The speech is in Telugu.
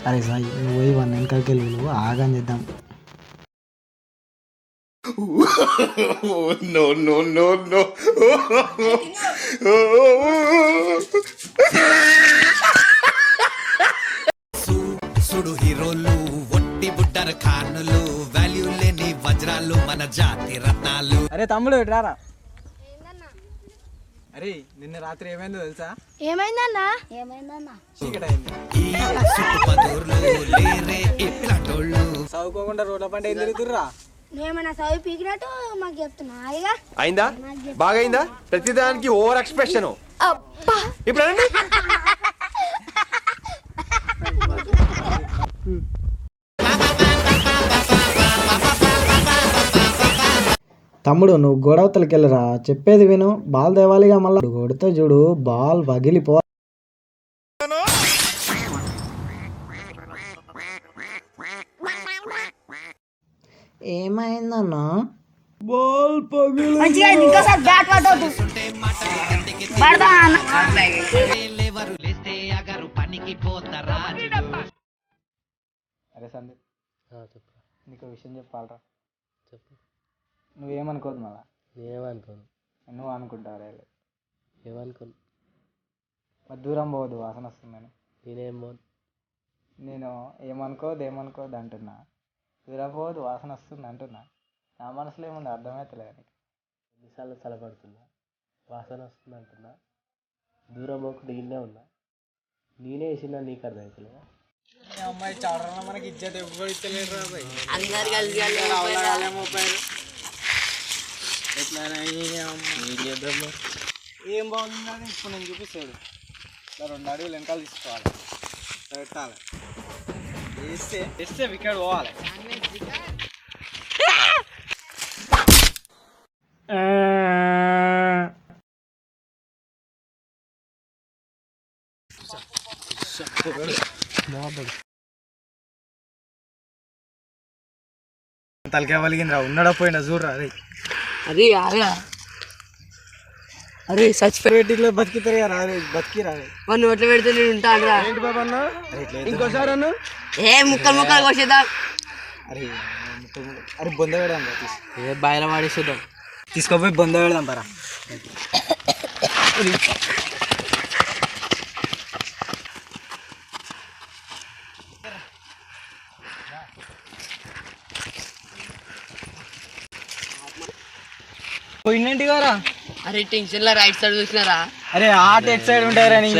అరే సాయి నువ్వు పోయి వన్ వెనకాలకి వెళ్ళి ఆగాని చేద్దాం. No, no, no, no. సుడు హీరోలు ఒట్టి బుడ్డర ఖానులు వాల్యూ లేని వజ్రాలు మన జాతి రత్నాలు. అరే తమ్ముడు రారా. అరే నిన్న రాత్రి ఏమైందో తెలుసా? ఏమైందన్నా? చీకటైంది. ఈ సుట్టుపదూర్లు లేరే ఇట్లాటోళ్ళు చదువుకోకుండా రోడ్ల పంట ఏం తిరుగుతుర్రా? నువ్వేమన్నా చదువు పీకినట్టు మాకు చెప్తున్నా. అయ్యగా అయిందా? బాగా అయిందా? ప్రతిదానికి ఓవర్ ఎక్స్ప్రెషన్. ఇప్పుడు అనండి. తమ్ముడు నువ్వు గొడవతలకి వెళ్ళరా, చెప్పేది విను. బాల్ తేవాలిగా, మళ్ళా కొడితే చూడు బాల్ పగిలిపో. ఏమైందన్నా? బాల్ పగిలి లేవరు లేస్తే అగరు పనికి పోతారా. అరే సందీప్ నీకు విషయం చెప్పాలరా. చెప్పు. నువ్వేమనుకోదు మళ్ళా. ఏమనుకోను. నువ్వు అనుకుంటావు రే. ఏమనుకోను. మరి దూరం పోవద్దు వాసన వస్తుందని. నేనేం పోను. నేను ఏమనుకోదు అంటున్నా. దూరం పోవద్దు వాసన వస్తుంది అంటున్నా. నా మనసులో ఏముంది అర్థమవుతలేదు నీకు. ఎన్నిసార్లు చల్లబడుతున్నా, వాసన వస్తుంది అంటున్నా, దూరం పోకుండా ఇన్నే ఉన్నా. నేనే వేసినా నీకు అర్థమవుతలేదా? అమ్మాయి చాడరా మనకి ఇజ్జత్ ఎప్పుడు ఇస్తలేరు. ఏం బాగుందని ఇప్పుడు నేను చూపిస్తాడు. 2 అడుగులు వెనకాల తీసుకోవాలి, పెట్టాలి, వేస్తే వికెట్ పోవాలి. తలకాయ వలిగిందిరా. ఉన్నాడా పోయినా చూడరా. అరే అరే చచ్చిపోయేటిలో బతికితారు కదా. బతికిరా మన నోట్లో పెడితే నేను ఉంటాను రా. ఏంటి బాబా అన్న? ఇంకోసారి అన్న ఏ ముక్కలు కోసేద్దాం. అరే బొంద పెడదాం. ఏ బాయిల వాడేసేద్దాం. తీసుకోపోయి బొంద పెడదాం పరా. పోయినట్టుగా రా. అరే టెన్షన్ లో రైట్ సైడ్ చూసినారా? అరే ఆట ఎట్ సైడ్ ఉంటారా?